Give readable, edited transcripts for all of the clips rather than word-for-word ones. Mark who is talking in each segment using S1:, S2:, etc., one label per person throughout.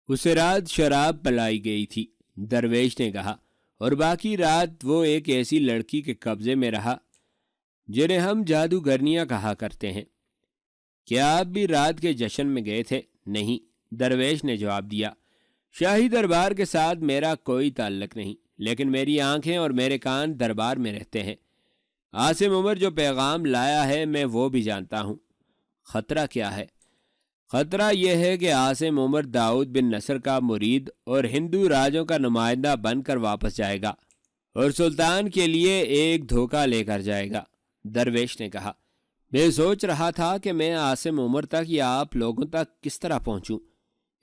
S1: اسے رات شراب پلائی گئی تھی، درویش نے کہا، اور باقی رات وہ ایک ایسی لڑکی کے قبضے میں رہا جنہیں ہم جادوگرنیاں کہا کرتے ہیں۔ کیا آپ بھی رات کے جشن میں گئے تھے؟ نہیں، درویش نے جواب دیا، شاہی دربار کے ساتھ میرا کوئی تعلق نہیں، لیکن میری آنکھیں اور میرے کان دربار میں رہتے ہیں۔ عاصم عمر جو پیغام لایا ہے میں وہ بھی جانتا ہوں۔ خطرہ کیا ہے؟ خطرہ یہ ہے کہ عاصم عمر داؤد بن نصر کا مرید اور ہندو راجوں کا نمائندہ بن کر واپس جائے گا اور سلطان کے لیے ایک دھوکہ لے کر جائے گا۔ درویش نے کہا، میں سوچ رہا تھا کہ میں عاصم عمر تک یا آپ لوگوں تک کس طرح پہنچوں۔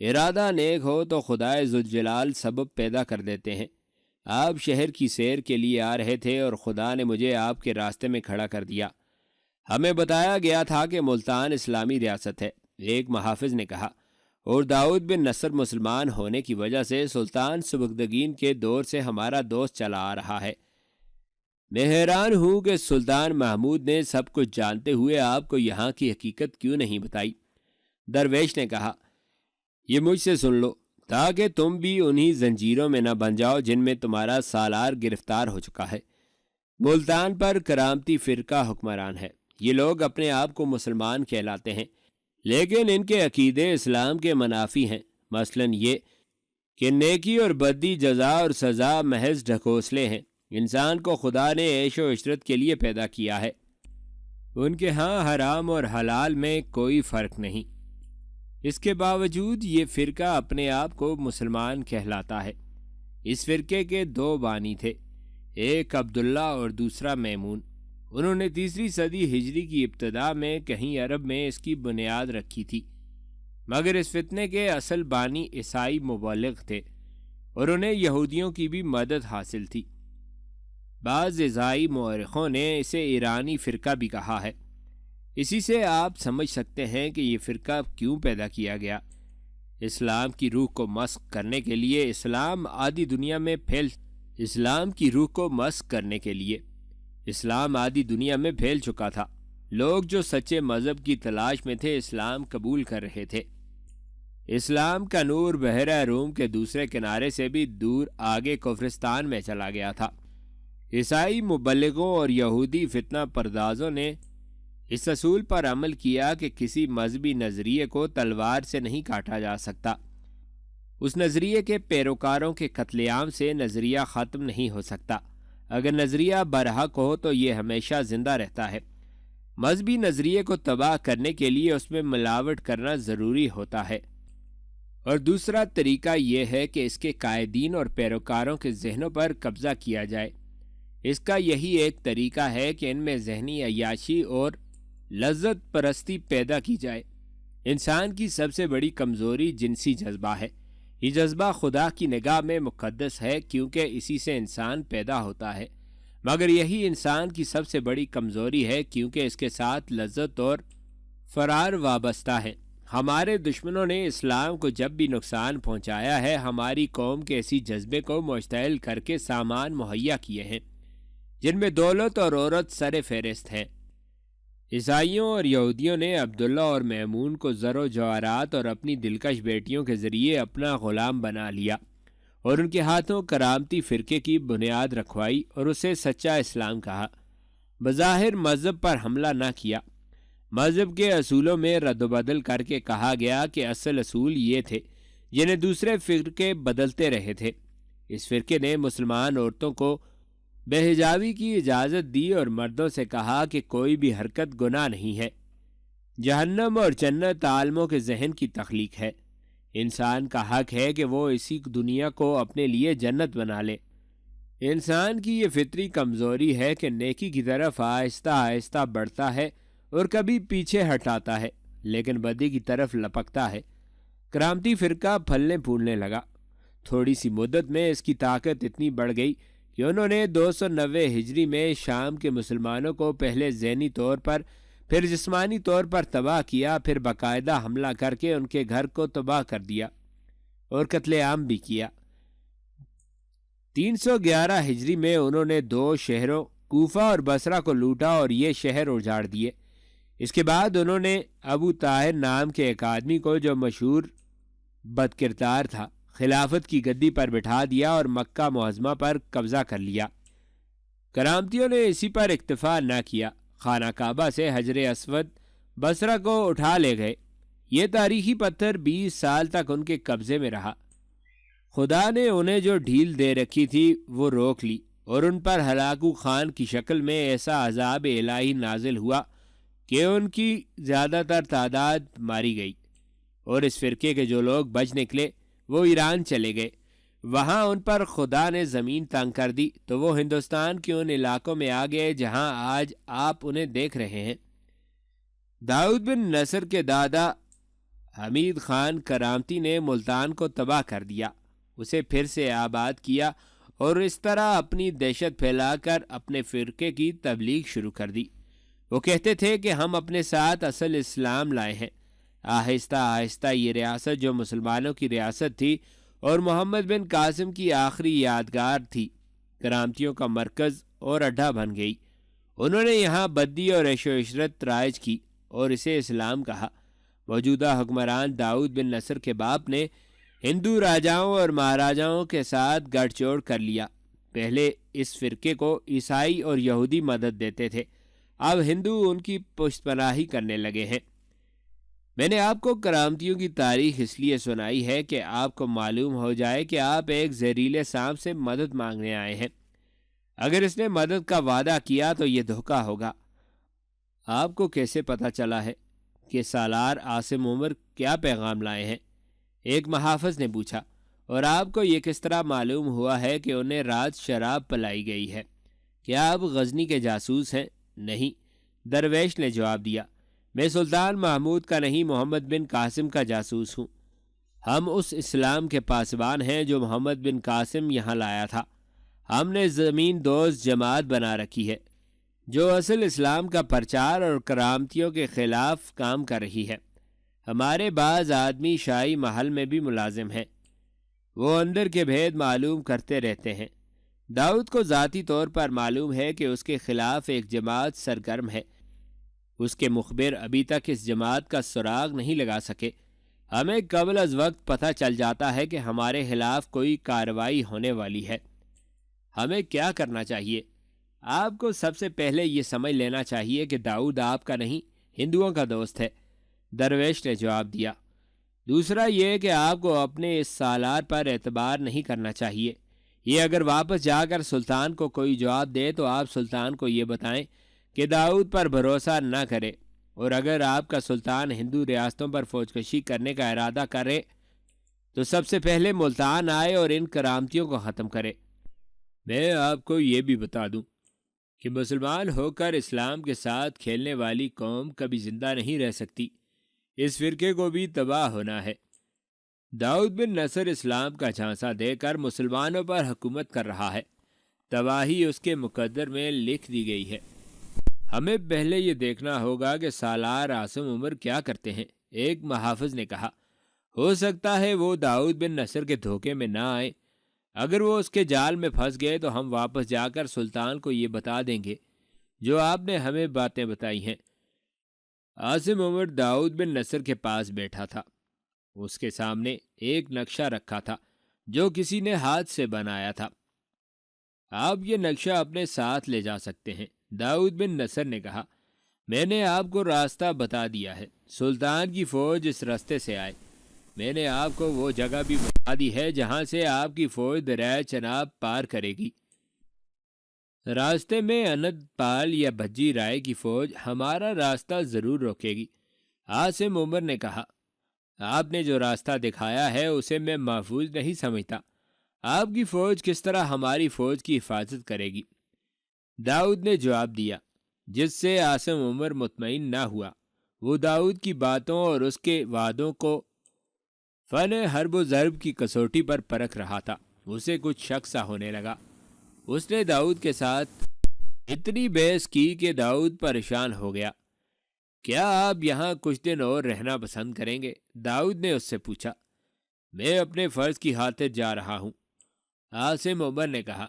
S1: ارادہ نیک ہو تو خدائے ذوالجلال سبب پیدا کر دیتے ہیں۔ آپ شہر کی سیر کے لیے آ رہے تھے اور خدا نے مجھے آپ کے راستے میں کھڑا کر دیا۔ ہمیں بتایا گیا تھا کہ ملتان اسلامی ریاست ہے، ایک محافظ نے کہا، اور داؤد بن نصر مسلمان ہونے کی وجہ سے سلطان سبکتگین کے دور سے ہمارا دوست چلا آ رہا ہے۔ میں حیران ہوں کہ سلطان محمود نے سب کچھ جانتے ہوئے آپ کو یہاں کی حقیقت کیوں نہیں بتائی۔ درویش نے کہا، یہ مجھ سے سن لو تاکہ تم بھی انہی زنجیروں میں نہ بن جاؤ جن میں تمہارا سالار گرفتار ہو چکا ہے۔ ملتان پر کرامتی فرقہ حکمران ہے۔ یہ لوگ اپنے آپ کو مسلمان کہلاتے ہیں، لیکن ان کے عقیدے اسلام کے منافی ہیں، مثلاً یہ کہ نیکی اور بدی، جزا اور سزا محض ڈھکوسلے ہیں۔ انسان کو خدا نے عیش و عشرت کے لیے پیدا کیا ہے، ان کے ہاں حرام اور حلال میں کوئی فرق نہیں۔ اس کے باوجود یہ فرقہ اپنے آپ کو مسلمان کہلاتا ہے۔ اس فرقے کے دو بانی تھے، ایک عبداللہ اور دوسرا میمون۔ انہوں نے 3 صدی ہجری کی ابتدا میں کہیں عرب میں اس کی بنیاد رکھی تھی، مگر اس فتنے کے اصل بانی عیسائی مبلغ تھے اور انہیں یہودیوں کی بھی مدد حاصل تھی۔ بعض عیسائی مورخوں نے اسے ایرانی فرقہ بھی کہا ہے۔ اسی سے آپ سمجھ سکتے ہیں کہ یہ فرقہ کیوں پیدا کیا گیا۔ اسلام کی روح کو مسخ کرنے کے لیے، اسلام آدھی دنیا میں پھیل چکا تھا۔ لوگ جو سچے مذہب کی تلاش میں تھے اسلام قبول کر رہے تھے۔ اسلام کا نور بحیرہ روم کے دوسرے کنارے سے بھی دور آگے کفرستان میں چلا گیا تھا۔ عیسائی مبلغوں اور یہودی فتنہ پردازوں نے اس اصول پر عمل کیا کہ کسی مذہبی نظریے کو تلوار سے نہیں کاٹا جا سکتا۔ اس نظریے کے پیروکاروں کے قتل عام سے نظریہ ختم نہیں ہو سکتا۔ اگر نظریہ برحق ہو تو یہ ہمیشہ زندہ رہتا ہے۔ مذہبی نظریے کو تباہ کرنے کے لیے اس میں ملاوٹ کرنا ضروری ہوتا ہے، اور دوسرا طریقہ یہ ہے کہ اس کے قائدین اور پیروکاروں کے ذہنوں پر قبضہ کیا جائے۔ اس کا یہی ایک طریقہ ہے کہ ان میں ذہنی عیاشی اور لذت پرستی پیدا کی جائے۔ انسان کی سب سے بڑی کمزوری جنسی جذبہ ہے۔ یہ جذبہ خدا کی نگاہ میں مقدس ہے کیونکہ اسی سے انسان پیدا ہوتا ہے، مگر یہی انسان کی سب سے بڑی کمزوری ہے کیونکہ اس کے ساتھ لذت اور فرار وابستہ ہے۔ ہمارے دشمنوں نے اسلام کو جب بھی نقصان پہنچایا ہے، ہماری قوم کے اسی جذبے کو مشتعل کر کے سامان مہیا کیے ہیں جن میں دولت اور عورت سر فہرست ہیں۔ عیسائیوں اور یہودیوں نے عبداللہ اور میمون کو زر و جواہرات اور اپنی دلکش بیٹیوں کے ذریعے اپنا غلام بنا لیا اور ان کے ہاتھوں کرامتی فرقے کی بنیاد رکھوائی اور اسے سچا اسلام کہا۔ بظاہر مذہب پر حملہ نہ کیا، مذہب کے اصولوں میں رد و بدل کر کے کہا گیا کہ اصل اصول یہ تھے جنہیں دوسرے فرقے بدلتے رہے تھے۔ اس فرقے نے مسلمان عورتوں کو بے حجابی کی اجازت دی اور مردوں سے کہا کہ کوئی بھی حرکت گناہ نہیں ہے۔ جہنم اور جنت عالموں کے ذہن کی تخلیق ہے۔ انسان کا حق ہے کہ وہ اسی دنیا کو اپنے لیے جنت بنا لے۔ انسان کی یہ فطری کمزوری ہے کہ نیکی کی طرف آہستہ آہستہ بڑھتا ہے اور کبھی پیچھے ہٹاتا ہے، لیکن بدی کی طرف لپکتا ہے۔ کرامتی فرقہ پھلنے پھولنے لگا۔ تھوڑی سی مدت میں اس کی طاقت اتنی بڑھ گئی کہ انہوں نے 290 ہجری میں شام کے مسلمانوں کو پہلے ذہنی طور پر، پھر جسمانی طور پر تباہ کیا، پھر باقاعدہ حملہ کر کے ان کے گھر کو تباہ کر دیا اور قتل عام بھی کیا۔ 311 ہجری میں انہوں نے 2 شہروں کوفہ اور بصرہ کو لوٹا اور یہ شہر اجاڑ دیے۔ اس کے بعد انہوں نے ابو طاہر نام کے ایک آدمی کو، جو مشہور بد کردار تھا، خلافت کی گدی پر بٹھا دیا اور مکہ معظمہ پر قبضہ کر لیا۔ کرامتیوں نے اسی پر اکتفا نہ کیا، خانہ کعبہ سے حجر اسود بصرہ کو اٹھا لے گئے۔ یہ تاریخی پتھر 20 سال تک ان کے قبضے میں رہا۔ خدا نے انہیں جو ڈھیل دے رکھی تھی وہ روک لی اور ان پر ہلاکو خان کی شکل میں ایسا عذاب الہی نازل ہوا کہ ان کی زیادہ تر تعداد ماری گئی، اور اس فرقے کے جو لوگ بچ نکلے وہ ایران چلے گئے۔ وہاں ان پر خدا نے زمین تنگ کر دی تو وہ ہندوستان کے ان علاقوں میں آ گئے جہاں آج آپ انہیں دیکھ رہے ہیں۔ داؤد بن نصر کے دادا حمید خان کرامتی نے ملتان کو تباہ کر دیا، اسے پھر سے آباد کیا اور اس طرح اپنی دہشت پھیلا کر اپنے فرقے کی تبلیغ شروع کر دی۔ وہ کہتے تھے کہ ہم اپنے ساتھ اصل اسلام لائے ہیں۔ آہستہ آہستہ یہ ریاست جو مسلمانوں کی ریاست تھی اور محمد بن قاسم کی آخری یادگار تھی، کرامتیوں کا مرکز اور اڈا بن گئی۔ انہوں نے یہاں بدی اور عیش و عشرت رائج کی اور اسے اسلام کہا۔ موجودہ حکمران داؤد بن نصر کے باپ نے ہندو راجاؤں اور مہاراجاؤں کے ساتھ گٹھ جوڑ کر لیا۔ پہلے اس فرقے کو عیسائی اور یہودی مدد دیتے تھے، اب ہندو ان کی پشت پناہی کرنے لگے ہیں۔ میں نے آپ کو کرامتیوں کی تاریخ اس لیے سنائی ہے کہ آپ کو معلوم ہو جائے کہ آپ ایک زہریلے سانپ سے مدد مانگنے آئے ہیں۔ اگر اس نے مدد کا وعدہ کیا تو یہ دھوکہ ہوگا۔ آپ کو کیسے پتہ چلا ہے کہ سالار عاصم عمر کیا پیغام لائے ہیں؟ ایک محافظ نے پوچھا۔ اور آپ کو یہ کس طرح معلوم ہوا ہے کہ انہیں رات شراب پلائی گئی ہے؟ کیا آپ غزنی کے جاسوس ہیں؟ نہیں، درویش نے جواب دیا، میں سلطان محمود کا نہیں، محمد بن قاسم کا جاسوس ہوں۔ ہم اس اسلام کے پاسبان ہیں جو محمد بن قاسم یہاں لایا تھا۔ ہم نے زمین دوز جماعت بنا رکھی ہے جو اصل اسلام کا پرچار اور کرامتیوں کے خلاف کام کر رہی ہے۔ ہمارے بعض آدمی شاہی محل میں بھی ملازم ہیں، وہ اندر کے بھید معلوم کرتے رہتے ہیں۔ داؤد کو ذاتی طور پر معلوم ہے کہ اس کے خلاف ایک جماعت سرگرم ہے، اس کے مخبر ابھی تک اس جماعت کا سراغ نہیں لگا سکے۔ ہمیں قبل از وقت پتہ چل جاتا ہے کہ ہمارے خلاف کوئی کارروائی ہونے والی ہے۔ ہمیں کیا کرنا چاہیے؟ آپ کو سب سے پہلے یہ سمجھ لینا چاہیے کہ داؤد آپ کا نہیں، ہندوؤں کا دوست ہے، درویش نے جواب دیا۔ دوسرا یہ کہ آپ کو اپنے اس سالار پر اعتبار نہیں کرنا چاہیے۔ یہ اگر واپس جا کر سلطان کو کوئی جواب دے تو آپ سلطان کو یہ بتائیں کہ داؤد پر بھروسہ نہ کرے، اور اگر آپ کا سلطان ہندو ریاستوں پر فوج کشی کرنے کا ارادہ کرے تو سب سے پہلے ملتان آئے اور ان کرامتیوں کو ختم کرے۔ میں آپ کو یہ بھی بتا دوں کہ مسلمان ہو کر اسلام کے ساتھ کھیلنے والی قوم کبھی زندہ نہیں رہ سکتی، اس فرقے کو بھی تباہ ہونا ہے۔ داؤد بن نصر اسلام کا جھانسا دے کر مسلمانوں پر حکومت کر رہا ہے، تباہی اس کے مقدر میں لکھ دی گئی ہے۔ ہمیں پہلے یہ دیکھنا ہوگا کہ سالار عاصم عمر کیا کرتے ہیں، ایک محافظ نے کہا۔ ہو سکتا ہے وہ داؤد بن نصر کے دھوکے میں نہ آئے، اگر وہ اس کے جال میں پھنس گئے تو ہم واپس جا کر سلطان کو یہ بتا دیں گے جو آپ نے ہمیں باتیں بتائی ہیں۔ عاصم عمر داؤد بن نصر کے پاس بیٹھا تھا، اس کے سامنے ایک نقشہ رکھا تھا جو کسی نے ہاتھ سے بنایا تھا۔ آپ یہ نقشہ اپنے ساتھ لے جا سکتے ہیں، داؤد بن نصر نے کہا۔ میں نے آپ کو راستہ بتا دیا ہے، سلطان کی فوج اس راستے سے آئے۔ میں نے آپ کو وہ جگہ بھی بتا دی ہے جہاں سے آپ کی فوج دریائے چناب پار کرے گی۔ راستے میں اند پال یا بھجی رائے کی فوج ہمارا راستہ ضرور روکے گی۔ عاصم عمر نے کہا، آپ نے جو راستہ دکھایا ہے اسے میں محفوظ نہیں سمجھتا۔ آپ کی فوج کس طرح ہماری فوج کی حفاظت کرے گی؟ داؤد نے جواب دیا، جس سے عاصم عمر مطمئن نہ ہوا۔ وہ داؤد کی باتوں اور اس کے وعدوں کو فن حرب و ضرب کی کسوٹی پر پرکھ رہا تھا۔ اسے کچھ شک سا ہونے لگا۔ اس نے داؤد کے ساتھ اتنی بحث کی کہ داؤد پریشان ہو گیا۔ کیا آپ یہاں کچھ دن اور رہنا پسند کریں گے؟ داؤد نے اس سے پوچھا۔ میں اپنے فرض کی خاطر جا رہا ہوں، عاصم عمر نے کہا،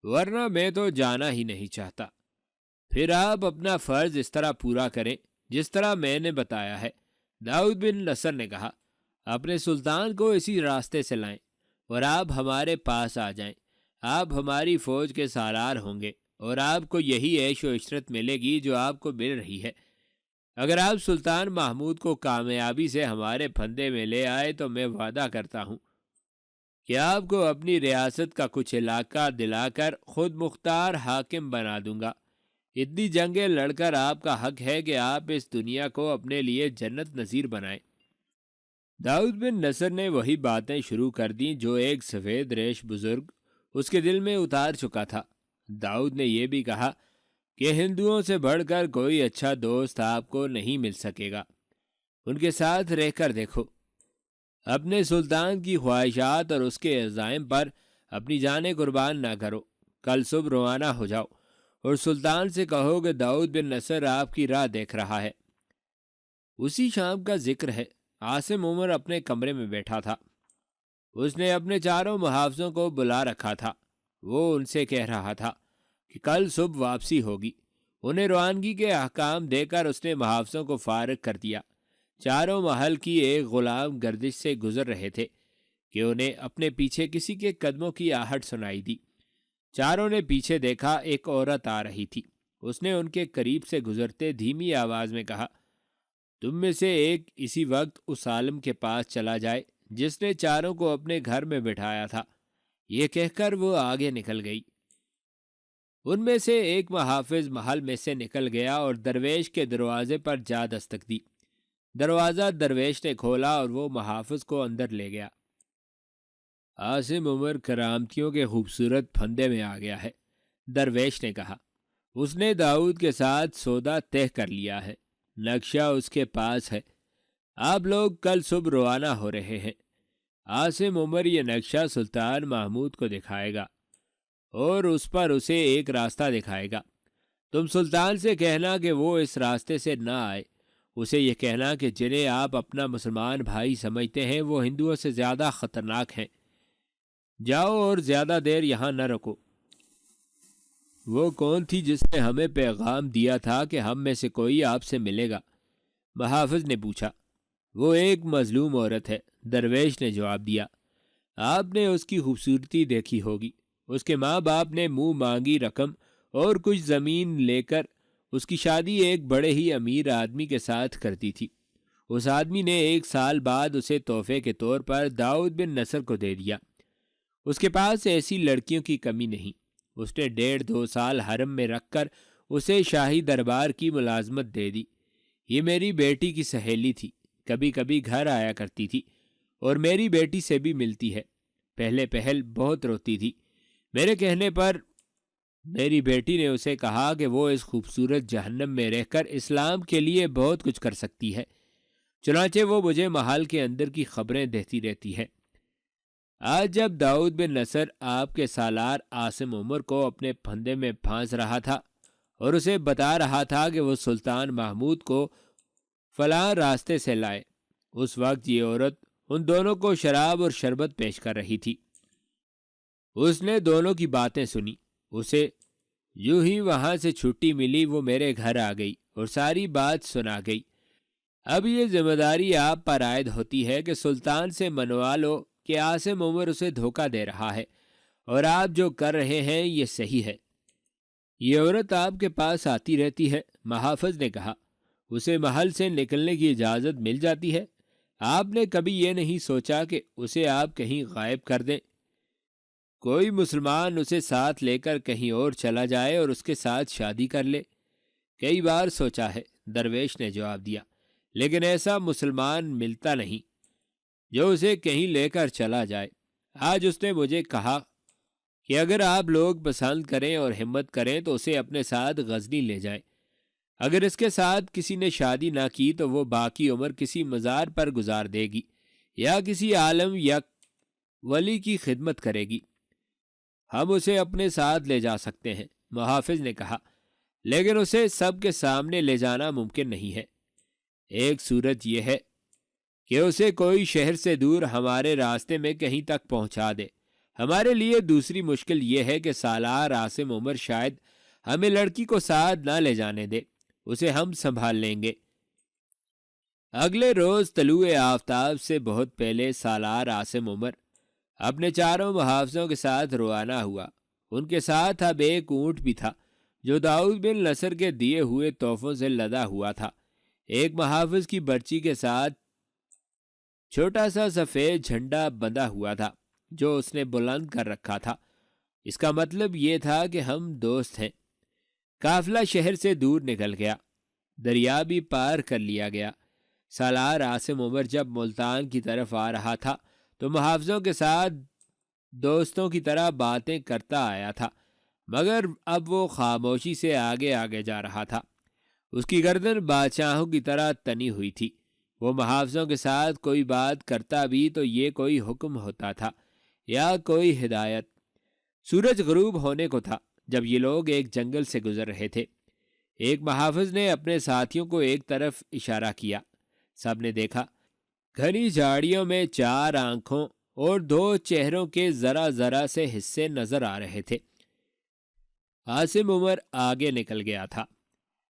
S1: ورنہ میں تو جانا ہی نہیں چاہتا۔ پھر آپ اپنا فرض اس طرح پورا کریں جس طرح میں نے بتایا ہے، داؤد بن نصر نے کہا۔ اپنے سلطان کو اسی راستے سے لائیں اور آپ ہمارے پاس آ جائیں۔ آپ ہماری فوج کے سالار ہوں گے اور آپ کو یہی عیش و عشرت ملے گی جو آپ کو مل رہی ہے۔ اگر آپ سلطان محمود کو کامیابی سے ہمارے پھندے میں لے آئے تو میں وعدہ کرتا ہوں کہ آپ کو اپنی ریاست کا کچھ علاقہ دلا کر خود مختار حاکم بنا دوں گا۔ اتنی جنگیں لڑ کر آپ کا حق ہے کہ آپ اس دنیا کو اپنے لیے جنت نظیر بنائیں۔ داؤد بن نصر نے وہی باتیں شروع کر دیں جو ایک سفید ریش بزرگ اس کے دل میں اتار چکا تھا۔ داؤد نے یہ بھی کہا کہ ہندوؤں سے بڑھ کر کوئی اچھا دوست آپ کو نہیں مل سکے گا۔ ان کے ساتھ رہ کر دیکھو، اپنے سلطان کی خواہشات اور اس کے عزائم پر اپنی جانیں قربان نہ کرو۔ کل صبح روانہ ہو جاؤ اور سلطان سے کہو کہ داؤد بن نصر آپ کی راہ دیکھ رہا ہے۔ اسی شام کا ذکر ہے، عاصم عمر اپنے کمرے میں بیٹھا تھا۔ اس نے اپنے چاروں محافظوں کو بلا رکھا تھا۔ وہ ان سے کہہ رہا تھا کہ کل صبح واپسی ہوگی۔ انہیں روانگی کے احکام دے کر اس نے محافظوں کو فارغ کر دیا۔ چاروں محل کی ایک غلام گردش سے گزر رہے تھے کہ انہیں اپنے پیچھے کسی کے قدموں کی آہٹ سنائی دی۔ چاروں نے پیچھے دیکھا، ایک عورت آ رہی تھی۔ اس نے ان کے قریب سے گزرتے دھیمی آواز میں کہا، تم میں سے ایک اسی وقت اس عالم کے پاس چلا جائے جس نے چاروں کو اپنے گھر میں بٹھایا تھا۔ یہ کہہ کر وہ آگے نکل گئی۔ ان میں سے ایک محافظ محل میں سے نکل گیا اور درویش کے دروازے پر جا دستک دی۔ دروازہ درویش نے کھولا اور وہ محافظ کو اندر لے گیا۔ عاصم عمر کرامتیوں کے خوبصورت پھندے میں آ گیا ہے، درویش نے کہا۔ اس نے داؤد کے ساتھ سودا طے کر لیا ہے، نقشہ اس کے پاس ہے۔ آپ لوگ کل صبح روانہ ہو رہے ہیں۔ عاصم عمر یہ نقشہ سلطان محمود کو دکھائے گا اور اس پر اسے ایک راستہ دکھائے گا۔ تم سلطان سے کہنا کہ وہ اس راستے سے نہ آئے۔ اسے یہ کہنا کہ جنہیں آپ اپنا مسلمان بھائی سمجھتے ہیں وہ ہندوؤں سے زیادہ خطرناک ہیں۔ جاؤ اور زیادہ دیر یہاں نہ رکو۔ وہ کون تھی جس نے ہمیں پیغام دیا تھا کہ ہم میں سے کوئی آپ سے ملے گا؟ محافظ نے پوچھا۔ وہ ایک مظلوم عورت ہے، درویش نے جواب دیا۔ آپ نے اس کی خوبصورتی دیکھی ہوگی۔ اس کے ماں باپ نے منہ مانگی رقم اور کچھ زمین لے کر اس کی شادی ایک بڑے ہی امیر آدمی کے ساتھ کرتی تھی۔ اس آدمی نے 1 سال بعد اسے تحفے کے طور پر داؤد بن نصر کو دے دیا۔ اس کے پاس ایسی لڑکیوں کی کمی نہیں۔ اس نے 1.5-2 سال حرم میں رکھ کر اسے شاہی دربار کی ملازمت دے دی۔ یہ میری بیٹی کی سہیلی تھی، کبھی کبھی گھر آیا کرتی تھی اور میری بیٹی سے بھی ملتی ہے۔ پہلے پہل بہت روتی تھی۔ میرے کہنے پر میری بیٹی نے اسے کہا کہ وہ اس خوبصورت جہنم میں رہ کر اسلام کے لیے بہت کچھ کر سکتی ہے۔ چنانچہ وہ مجھے محل کے اندر کی خبریں دیتی رہتی ہے۔ آج جب داؤد بن نصر آپ کے سالار عاصم عمر کو اپنے پھندے میں پھانس رہا تھا اور اسے بتا رہا تھا کہ وہ سلطان محمود کو فلاں راستے سے لائے، اس وقت یہ عورت ان دونوں کو شراب اور شربت پیش کر رہی تھی۔ اس نے دونوں کی باتیں سنی۔ اسے یوں ہی وہاں سے چھٹی ملی، وہ میرے گھر آ گئی اور ساری بات سنا گئی۔ اب یہ ذمہ داری آپ پر عائد ہوتی ہے کہ سلطان سے منوا لو کہ عاصم عمر اسے دھوکہ دے رہا ہے اور آپ جو کر رہے ہیں یہ صحیح ہے۔ یہ عورت آپ کے پاس آتی رہتی ہے، محافظ نے کہا۔ اسے محل سے نکلنے کی اجازت مل جاتی ہے؟ آپ نے کبھی یہ نہیں سوچا کہ اسے آپ کہیں غائب کر دیں؟ کوئی مسلمان اسے ساتھ لے کر کہیں اور چلا جائے اور اس کے ساتھ شادی کر لے؟ کئی بار سوچا ہے، درویش نے جواب دیا، لیکن ایسا مسلمان ملتا نہیں جو اسے کہیں لے کر چلا جائے۔ آج اس نے مجھے کہا کہ اگر آپ لوگ پسند کریں اور ہمت کریں تو اسے اپنے ساتھ غزنی لے جائیں۔ اگر اس کے ساتھ کسی نے شادی نہ کی تو وہ باقی عمر کسی مزار پر گزار دے گی یا کسی عالم یا ولی کی خدمت کرے گی۔ ہم اسے اپنے ساتھ لے جا سکتے ہیں، محافظ نے کہا، لیکن اسے سب کے سامنے لے جانا ممکن نہیں ہے۔ ایک صورت یہ ہے کہ اسے کوئی شہر سے دور ہمارے راستے میں کہیں تک پہنچا دے۔ ہمارے لیے دوسری مشکل یہ ہے کہ سالار عاصم عمر شاید ہمیں لڑکی کو ساتھ نہ لے جانے دے، اسے ہم سنبھال لیں گے۔ اگلے روز طلوع آفتاب سے بہت پہلے سالار عاصم عمر اپنے چاروں محافظوں کے ساتھ روانہ ہوا۔ ان کے ساتھ اب ایک اونٹ بھی تھا جو داؤد بن نصر کے دیے ہوئے تحفوں سے لدا ہوا تھا۔ ایک محافظ کی برچی کے ساتھ چھوٹا سا سفید جھنڈا بندھا ہوا تھا جو اس نے بلند کر رکھا تھا۔ اس کا مطلب یہ تھا کہ ہم دوست ہیں۔ قافلہ شہر سے دور نکل گیا، دریا بھی پار کر لیا گیا۔ سالار عاصم عمر جب ملتان کی طرف آ رہا تھا تو محافظوں کے ساتھ دوستوں کی طرح باتیں کرتا آیا تھا، مگر اب وہ خاموشی سے آگے آگے جا رہا تھا۔ اس کی گردن بادشاہوں کی طرح تنی ہوئی تھی۔ وہ محافظوں کے ساتھ کوئی بات کرتا بھی تو یہ کوئی حکم ہوتا تھا یا کوئی ہدایت۔ سورج غروب ہونے کو تھا جب یہ لوگ ایک جنگل سے گزر رہے تھے۔ ایک محافظ نے اپنے ساتھیوں کو ایک طرف اشارہ کیا۔ سب نے دیکھا، گھنی جھاڑیوں میں 4 آنکھوں اور 2 چہروں کے ذرا ذرا سے حصے نظر آ رہے تھے۔ عاصم عمر آگے نکل گیا تھا۔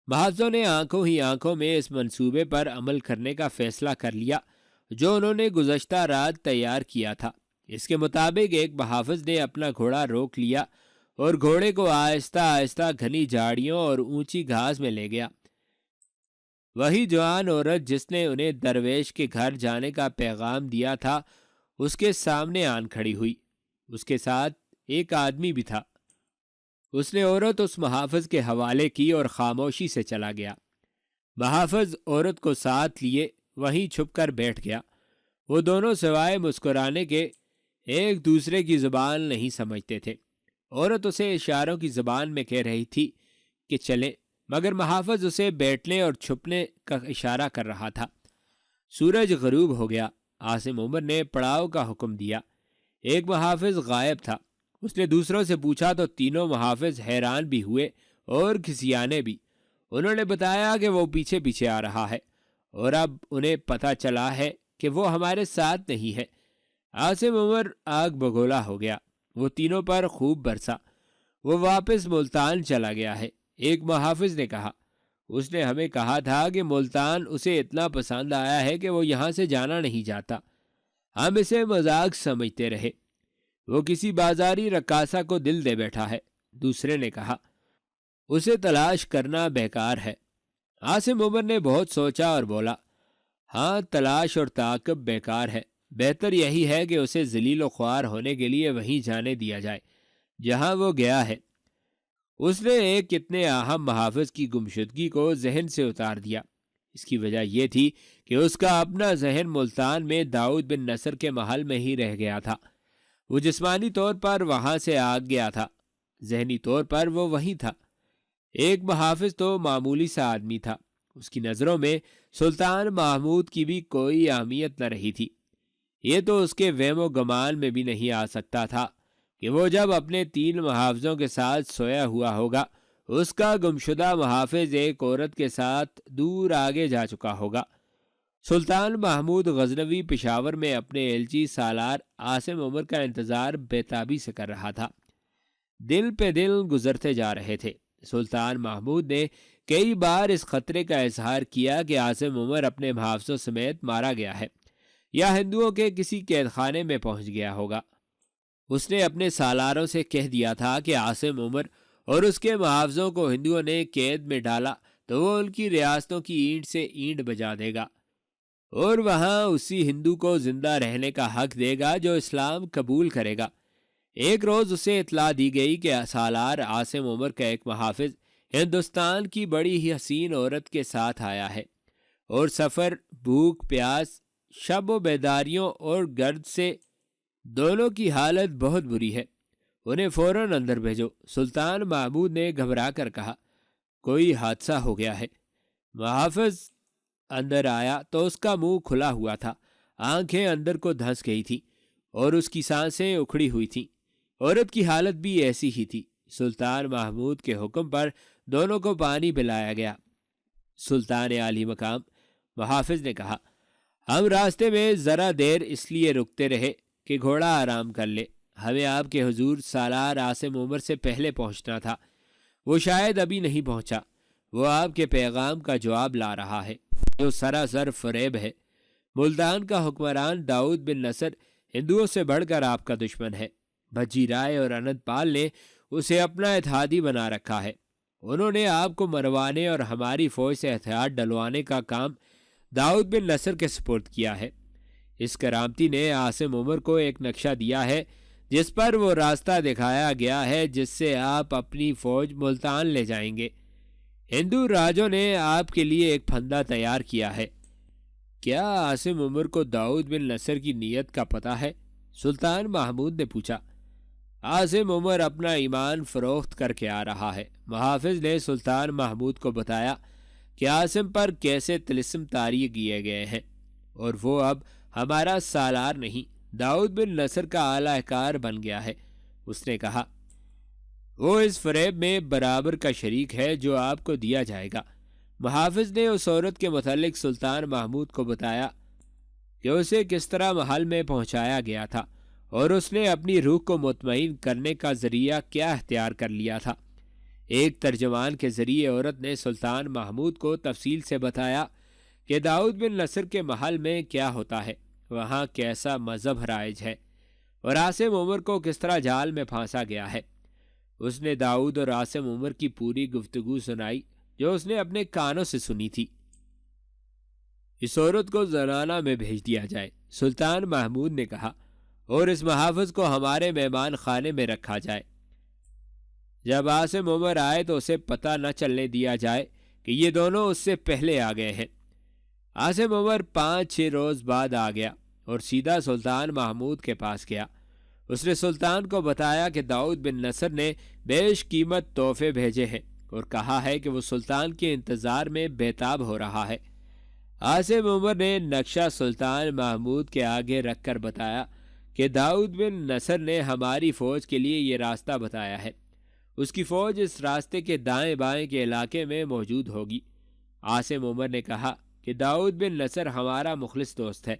S1: محافظوں نے آنکھوں ہی آنکھوں میں اس منصوبے پر عمل کرنے کا فیصلہ کر لیا جو انہوں نے گزشتہ رات تیار کیا تھا۔ اس کے مطابق ایک محافظ نے اپنا گھوڑا روک لیا اور گھوڑے کو آہستہ آہستہ گھنی جھاڑیوں اور اونچی گھاس میں لے گیا۔ وہی جوان عورت جس نے انہیں درویش کے گھر جانے کا پیغام دیا تھا اس کے سامنے آن کھڑی ہوئی۔ اس کے ساتھ ایک آدمی بھی تھا۔ اس نے عورت اس محافظ کے حوالے کی اور خاموشی سے چلا گیا۔ محافظ عورت کو ساتھ لیے وہیں چھپ کر بیٹھ گیا۔ وہ دونوں سوائے مسکرانے کے ایک دوسرے کی زبان نہیں سمجھتے تھے۔ عورت اسے اشاروں کی زبان میں کہہ رہی تھی کہ چلیں، مگر محافظ اسے بیٹھنے اور چھپنے کا اشارہ کر رہا تھا۔ سورج غروب ہو گیا۔ عاصم عمر نے پڑاؤ کا حکم دیا۔ ایک محافظ غائب تھا۔ اس نے دوسروں سے پوچھا تو تینوں محافظ حیران بھی ہوئے اور کھسیانے بھی۔ انہوں نے بتایا کہ وہ پیچھے پیچھے آ رہا ہے اور اب انہیں پتہ چلا ہے کہ وہ ہمارے ساتھ نہیں ہے۔ عاصم عمر آگ بگولا ہو گیا۔ وہ تینوں پر خوب برسا۔ وہ واپس ملتان چلا گیا ہے۔ ایک محافظ نے کہا، اس نے ہمیں کہا تھا کہ ملتان اسے اتنا پسند آیا ہے کہ وہ یہاں سے جانا نہیں چاہتا۔ ہم اسے مذاق سمجھتے رہے۔ وہ کسی بازاری رقاصہ کو دل دے بیٹھا ہے۔ دوسرے نے کہا، اسے تلاش کرنا بیکار ہے۔ عاصم عمر نے بہت سوچا اور بولا، ہاں، تلاش اور تعاقب بیکار ہے۔ بہتر یہی ہے کہ اسے ذلیل و خوار ہونے کے لیے وہیں جانے دیا جائے جہاں وہ گیا ہے۔ اس نے ایک اتنے اہم محافظ کی گمشدگی کو ذہن سے اتار دیا۔ اس کی وجہ یہ تھی کہ اس کا اپنا ذہن ملتان میں داؤد بن نصر کے محل میں ہی رہ گیا تھا۔ وہ جسمانی طور پر وہاں سے آگ گیا تھا، ذہنی طور پر وہ وہیں تھا۔ ایک محافظ تو معمولی سا آدمی تھا۔ اس کی نظروں میں سلطان محمود کی بھی کوئی اہمیت نہ رہی تھی۔ یہ تو اس کے وہم و گمان میں بھی نہیں آ سکتا تھا کہ وہ جب اپنے 3 محافظوں کے ساتھ سویا ہوا ہوگا، اس کا گمشدہ محافظ ایک عورت کے ساتھ دور آگے جا چکا ہوگا۔ سلطان محمود غزنوی پشاور میں اپنے ایلچی سالار عاصم عمر کا انتظار بےتابی سے کر رہا تھا۔ دل پہ دل گزرتے جا رہے تھے۔ سلطان محمود نے کئی بار اس خطرے کا اظہار کیا کہ عاصم عمر اپنے محافظوں سمیت مارا گیا ہے یا ہندوؤں کے کسی قید خانے میں پہنچ گیا ہوگا۔ اس نے اپنے سالاروں سے کہہ دیا تھا کہ عاصم عمر اور اس کے محافظوں کو ہندوؤں نے قید میں ڈالا تو وہ ان کی ریاستوں کی اینٹ سے اینٹ بجا دے گا اور وہاں اسی ہندو کو زندہ رہنے کا حق دے گا جو اسلام قبول کرے گا۔ ایک روز اسے اطلاع دی گئی کہ سالار عاصم عمر کا ایک محافظ ہندوستان کی بڑی ہی حسین عورت کے ساتھ آیا ہے اور سفر، بھوک پیاس، شب و بیداریوں اور گرد سے دونوں کی حالت بہت بری ہے۔ انہیں فوراً اندر بھیجو۔ سلطان محمود نے گھبرا کر کہا، کوئی حادثہ ہو گیا ہے۔ محافظ اندر آیا تو اس کا منہ کھلا ہوا تھا، آنکھیں اندر کو دھنس گئی تھیں اور اس کی سانسیں اکھڑی ہوئی تھیں۔ عورت کی حالت بھی ایسی ہی تھی۔ سلطان محمود کے حکم پر دونوں کو پانی پلایا گیا۔ سلطان عالی مقام محافظ نے کہا، ہم راستے میں ذرا دیر اس لیے رکتے رہے کہ گھوڑا آرام کر لے۔ ہمیں آپ کے حضور سالار عاصم عمر سے پہلے پہنچنا تھا۔ وہ شاید ابھی نہیں پہنچا۔ وہ آپ کے پیغام کا جواب لا رہا ہے۔ جو سراسر فریب ہے۔ ملتان کا حکمران داؤد بن نصر ہندوؤں سے بڑھ کر آپ کا دشمن ہے۔ بھجی رائے اور انند پال نے اسے اپنا اتحادی بنا رکھا ہے۔ انہوں نے آپ کو مروانے اور ہماری فوج سے ہتھیار ڈلوانے کا کام داؤد بن نصر کے سپرد کیا ہے۔ اس کرامتی نے عاصم عمر کو ایک نقشہ دیا ہے جس پر وہ راستہ دکھایا گیا ہے جس سے آپ اپنی فوج ملتان لے جائیں گے۔ ہندو راجوں نے آپ کے لیے ایک پھندا تیار کیا ہے۔ کیا عاصم عمر کو داؤد بن نصر کی نیت کا پتہ ہے؟ سلطان محمود نے پوچھا۔ عاصم عمر اپنا ایمان فروخت کر کے آ رہا ہے۔ محافظ نے سلطان محمود کو بتایا کہ عاصم پر کیسے طلسم طاری کیے گئے ہیں اور وہ اب ہمارا سالار نہیں، داؤد بن نصر کا اعلی کار بن گیا ہے۔ اس نے کہا، وہ اس فریب میں برابر کا شریک ہے جو آپ کو دیا جائے گا۔ محافظ نے اس عورت کے متعلق سلطان محمود کو بتایا کہ اسے کس طرح محل میں پہنچایا گیا تھا اور اس نے اپنی روح کو مطمئن کرنے کا ذریعہ کیا اختیار کر لیا تھا۔ ایک ترجمان کے ذریعے عورت نے سلطان محمود کو تفصیل سے بتایا کہ داؤد بن نصر کے محل میں کیا ہوتا ہے، وہاں کیسا مذہب رائج ہے اور عاصم عمر کو کس طرح جال میں پھانسا گیا ہے۔ اس نے داؤد اور عاصم عمر کی پوری گفتگو سنائی جو اس نے اپنے کانوں سے سنی تھی۔ اس عورت کو زنانہ میں بھیج دیا جائے، سلطان محمود نے کہا، اور اس محافظ کو ہمارے مہمان خانے میں رکھا جائے۔ جب عاصم عمر آئے تو اسے پتہ نہ چلنے دیا جائے کہ یہ دونوں اس سے پہلے آ گئے ہیں۔ عاصم عمر 5-6 روز بعد آ گیا اور سیدھا سلطان محمود کے پاس گیا۔ اس نے سلطان کو بتایا کہ داؤد بن نصر نے بیش قیمت تحفے بھیجے ہیں اور کہا ہے کہ وہ سلطان کے انتظار میں بے تاب ہو رہا ہے۔ عاصم عمر نے نقشہ سلطان محمود کے آگے رکھ کر بتایا کہ داؤد بن نصر نے ہماری فوج کے لیے یہ راستہ بتایا ہے۔ اس کی فوج اس راستے کے دائیں بائیں کے علاقے میں موجود ہوگی۔ عاصم عمر نے کہا کہ داؤد بن نصر ہمارا مخلص دوست ہے۔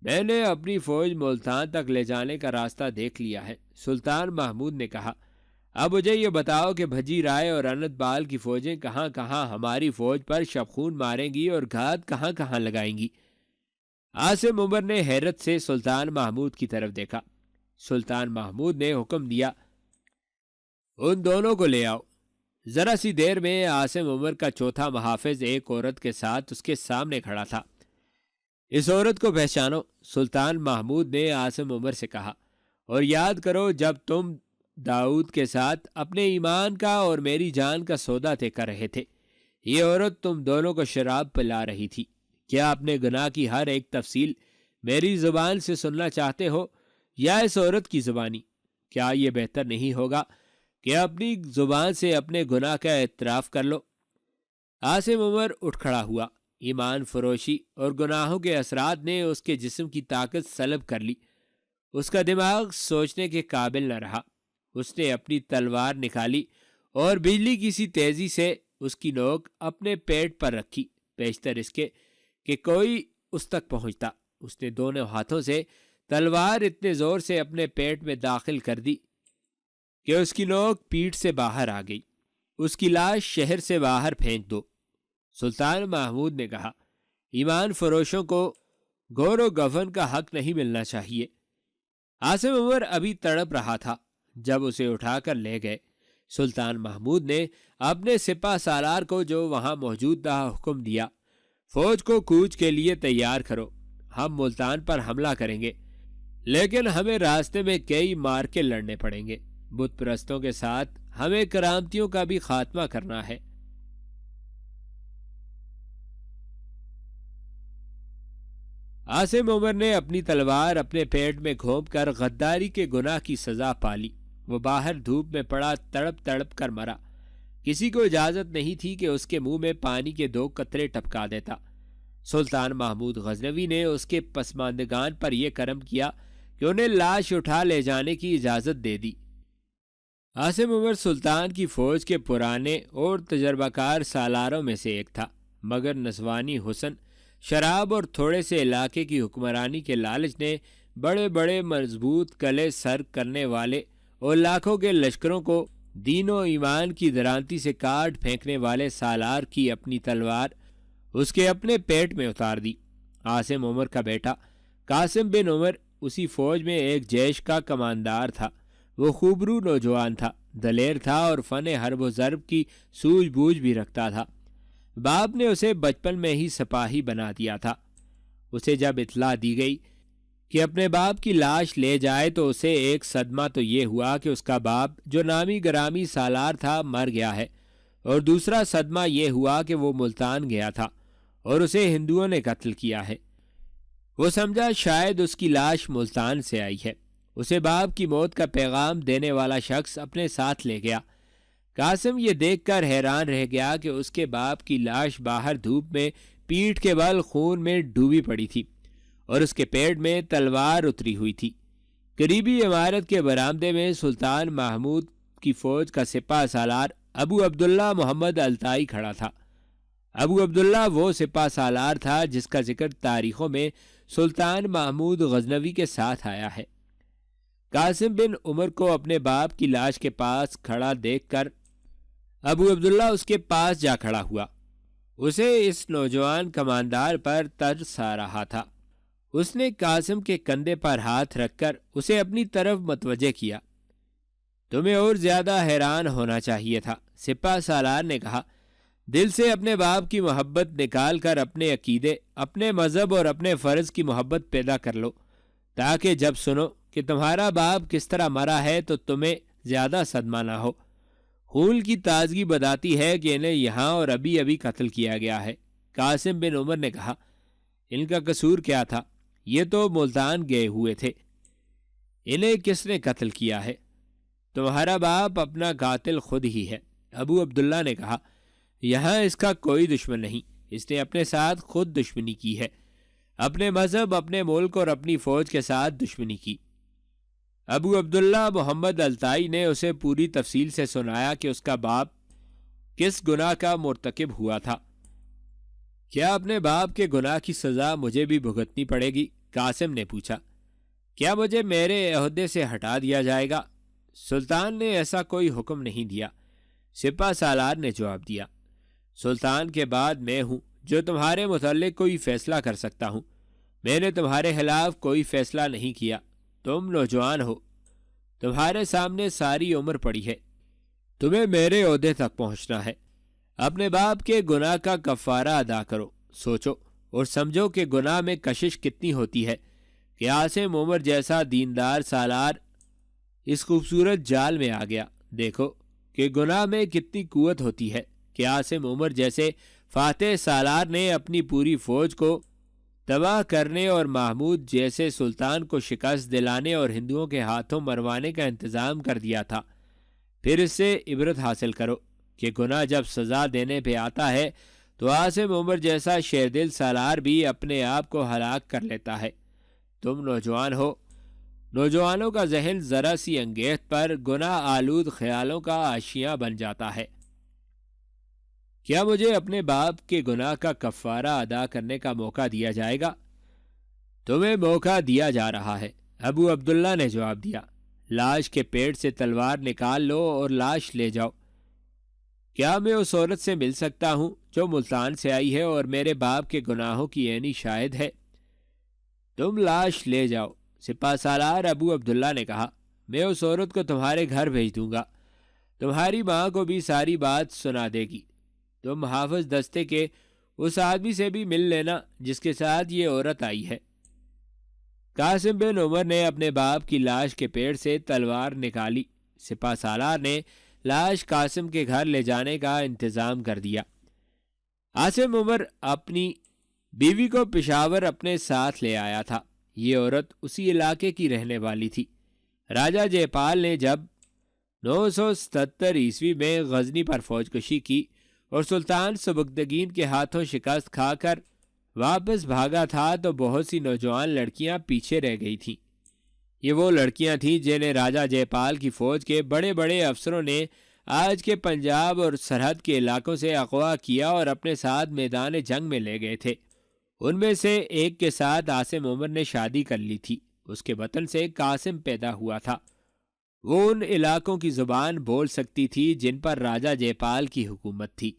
S1: میں نے اپنی فوج ملتان تک لے جانے کا راستہ دیکھ لیا ہے۔ سلطان محمود نے کہا، اب مجھے یہ بتاؤ کہ بھجی رائے اور انت بال کی فوجیں کہاں کہاں ہماری فوج پر شبخون ماریں گی اور گھات کہاں کہاں لگائیں گی۔ عاصم عمر نے حیرت سے سلطان محمود کی طرف دیکھا۔ سلطان محمود نے حکم دیا، ان دونوں کو لے آؤ۔ ذرا سی دیر میں عاصم عمر کا چوتھا محافظ ایک عورت کے ساتھ اس کے سامنے کھڑا تھا۔ اس عورت کو پہچانو، سلطان محمود نے عاصم عمر سے کہا، اور یاد کرو جب تم داؤد کے ساتھ اپنے ایمان کا اور میری جان کا سودا طے کر رہے تھے، یہ عورت تم دونوں کو شراب پلا رہی تھی۔ کیا اپنے گناہ کی ہر ایک تفصیل میری زبان سے سننا چاہتے ہو یا اس عورت کی زبانی؟ کیا یہ بہتر نہیں ہوگا کہ اپنی زبان سے اپنے گناہ کا اعتراف کر لو؟ عاصم عمر اٹھ کھڑا ہوا۔ ایمان فروشی اور گناہوں کے اثرات نے اس کے جسم کی طاقت سلب کر لی۔ اس کا دماغ سوچنے کے قابل نہ رہا۔ اس نے اپنی تلوار نکالی اور بجلی کی سی تیزی سے اس کی نوک اپنے پیٹ پر رکھی، بیشتر اس کے کہ کوئی اس تک پہنچتا۔ اس نے دونوں ہاتھوں سے تلوار اتنے زور سے اپنے پیٹ میں داخل کر دی کہ اس کی نوک پیٹھ سے باہر آ گئی۔ اس کی لاش شہر سے باہر پھینک دو۔ سلطان محمود نے کہا، ایمان فروشوں کو گور و گفن کا حق نہیں ملنا چاہیے۔ عاصم عمر ابھی تڑپ رہا تھا جب اسے اٹھا کر لے گئے۔ سلطان محمود نے اپنے سپاہ سالار کو جو وہاں موجود تھا حکم دیا، فوج کو کوچ کے لیے تیار کرو، ہم ملتان پر حملہ کریں گے، لیکن ہمیں راستے میں کئی مارکے لڑنے پڑیں گے۔ بت پرستوں کے ساتھ ہمیں کرامتیوں کا بھی خاتمہ کرنا ہے۔ عاصم عمر نے اپنی تلوار اپنے پیٹ میں گھونپ کر غداری کے گناہ کی سزا پالی۔ وہ باہر دھوپ میں پڑا تڑپ تڑپ کر مرا۔ کسی کو اجازت نہیں تھی کہ اس کے منہ میں پانی کے 2 قطرے ٹپکا دیتا۔ سلطان محمود غزنوی نے اس کے پسماندگان پر یہ کرم کیا کہ انہیں لاش اٹھا لے جانے کی اجازت دے دی۔ عاصم عمر سلطان کی فوج کے پرانے اور تجربہ کار سالاروں میں سے ایک تھا، مگر نسوانی حسن، شراب اور تھوڑے سے علاقے کی حکمرانی کے لالچ نے بڑے بڑے مضبوط قلعے سر کرنے والے اور لاکھوں کے لشکروں کو دین و ایمان کی درانتی سے کاٹ پھینکنے والے سالار کی اپنی تلوار اس کے اپنے پیٹ میں اتار دی۔ عاصم عمر کا بیٹا قاسم بن عمر اسی فوج میں ایک جیش کا کماندار تھا۔ وہ خوبرو نوجوان تھا، دلیر تھا اور فن حرب و ضرب کی سوجھ بوجھ بھی رکھتا تھا۔ باپ نے اسے بچپن میں ہی سپاہی بنا دیا تھا۔ اسے جب اطلاع دی گئی کہ اپنے باپ کی لاش لے جائے تو اسے ایک صدمہ تو یہ ہوا کہ اس کا باپ جو نامی گرامی سالار تھا مر گیا ہے، اور دوسرا صدمہ یہ ہوا کہ وہ ملتان گیا تھا اور اسے ہندوؤں نے قتل کیا ہے۔ وہ سمجھا شاید اس کی لاش ملتان سے آئی ہے۔ اسے باپ کی موت کا پیغام دینے والا شخص اپنے ساتھ لے گیا۔ قاسم یہ دیکھ کر حیران رہ گیا کہ اس کے باپ کی لاش باہر دھوپ میں پیٹھ کے بل خون میں ڈوبی پڑی تھی اور اس کے پیٹ میں تلوار اتری ہوئی تھی۔ قریبی عمارت کے برآمدے میں سلطان محمود کی فوج کا سپہ سالار ابو عبداللہ محمد التائی کھڑا تھا۔ ابو عبداللہ وہ سپہ سالار تھا جس کا ذکر تاریخوں میں سلطان محمود غزنوی کے ساتھ آیا ہے۔ قاسم بن عمر کو اپنے باپ کی لاش کے پاس کھڑا دیکھ کر ابو عبداللہ اس کے پاس جا کھڑا ہوا۔ اسے اس نوجوان کماندار پر ترس آ رہا تھا۔ اس نے قاسم کے کندھے پر ہاتھ رکھ کر اسے اپنی طرف متوجہ کیا۔ تمہیں اور زیادہ حیران ہونا چاہیے تھا، سپہ سالار نے کہا۔ دل سے اپنے باپ کی محبت نکال کر اپنے عقیدے، اپنے مذہب اور اپنے فرض کی محبت پیدا کر لو، تاکہ جب سنو کہ تمہارا باپ کس طرح مرا ہے تو تمہیں زیادہ صدمہ نہ ہو۔ خون کی تازگی بتاتی ہے کہ انہیں یہاں اور ابھی ابھی قتل کیا گیا ہے۔ قاسم بن عمر نے کہا، ان کا قصور کیا تھا؟ یہ تو ملتان گئے ہوئے تھے، انہیں کس نے قتل کیا ہے؟ تمہارا باپ اپنا قاتل خود ہی ہے۔ ابو عبداللہ نے کہا، یہاں اس کا کوئی دشمن نہیں، اس نے اپنے ساتھ خود دشمنی کی ہے، اپنے مذہب، اپنے ملک اور اپنی فوج کے ساتھ دشمنی کی۔ ابو عبداللہ محمد التائی نے اسے پوری تفصیل سے سنایا کہ اس کا باپ کس گناہ کا مرتکب ہوا تھا۔ کیا اپنے باپ کے گناہ کی سزا مجھے بھی بھگتنی پڑے گی؟ قاسم نے پوچھا۔ کیا مجھے میرے عہدے سے ہٹا دیا جائے گا؟ سلطان نے ایسا کوئی حکم نہیں دیا، سپہ سالار نے جواب دیا۔ سلطان کے بعد میں ہوں جو تمہارے متعلق کوئی فیصلہ کر سکتا ہوں۔ میں نے تمہارے خلاف کوئی فیصلہ نہیں کیا۔ تم نوجوان ہو، تمہارے سامنے ساری عمر پڑی ہے، تمہیں میرے عہدے تک پہنچنا ہے۔ اپنے باپ کے گناہ کا کفارہ ادا کرو۔ سوچو اور سمجھو کہ گناہ میں کشش کتنی ہوتی ہے کہ عاصم عمر جیسا دیندار سالار اس خوبصورت جال میں آ گیا۔ دیکھو کہ گناہ میں کتنی قوت ہوتی ہے کہ عاصم عمر جیسے فاتح سالار نے اپنی پوری فوج کو تباہ کرنے اور محمود جیسے سلطان کو شکست دلانے اور ہندوؤں کے ہاتھوں مروانے کا انتظام کر دیا تھا۔ پھر اس سے عبرت حاصل کرو کہ گناہ جب سزا دینے پہ آتا ہے تو عاصم عمر جیسا شیردل سالار بھی اپنے آپ کو ہلاک کر لیتا ہے۔ تم نوجوان ہو، نوجوانوں کا ذہن ذرا سی انگیخت پر گناہ آلود خیالوں کا آشیاں بن جاتا ہے۔ کیا مجھے اپنے باپ کے گناہ کا کفارہ ادا کرنے کا موقع دیا جائے گا؟ تمہیں موقع دیا جا رہا ہے، ابو عبداللہ نے جواب دیا۔ لاش کے پیٹ سے تلوار نکال لو اور لاش لے جاؤ۔ کیا میں اس عورت سے مل سکتا ہوں جو ملتان سے آئی ہے اور میرے باپ کے گناہوں کی عینی شاہد ہے؟ تم لاش لے جاؤ، سپہ سالار ابو عبداللہ نے کہا۔ میں اس عورت کو تمہارے گھر بھیج دوں گا، تمہاری ماں کو بھی ساری بات سنا دے گی۔ تم حافظ دستے کے اس آدمی سے بھی مل لینا جس کے ساتھ یہ عورت آئی ہے۔ قاسم بن عمر نے اپنے باپ کی لاش کے پیڑ سے تلوار نکالی۔ سپہ سالار نے لاش قاسم کے گھر لے جانے کا انتظام کر دیا۔ عاصم عمر اپنی بیوی کو پشاور اپنے ساتھ لے آیا تھا۔ یہ عورت اسی علاقے کی رہنے والی تھی۔ راجہ جے پال نے جب 977 عیسوی میں غزنی پر فوج کشی کی اور سلطان سبکتگین کے ہاتھوں شکست کھا کر واپس بھاگا تھا تو بہت سی نوجوان لڑکیاں پیچھے رہ گئی تھیں۔ یہ وہ لڑکیاں تھیں جنہیں راجہ جے پال کی فوج کے بڑے بڑے افسروں نے آج کے پنجاب اور سرحد کے علاقوں سے اغوا کیا اور اپنے ساتھ میدان جنگ میں لے گئے تھے۔ ان میں سے ایک کے ساتھ عاصم عمر نے شادی کر لی تھی۔ اس کے وطن سے قاسم پیدا ہوا تھا۔ وہ ان علاقوں کی زبان بول سکتی تھی جن پر راجہ جے پال کی حکومت تھی۔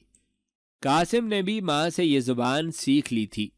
S1: قاسم نے بھی ماں سے یہ زبان سیکھ لی تھی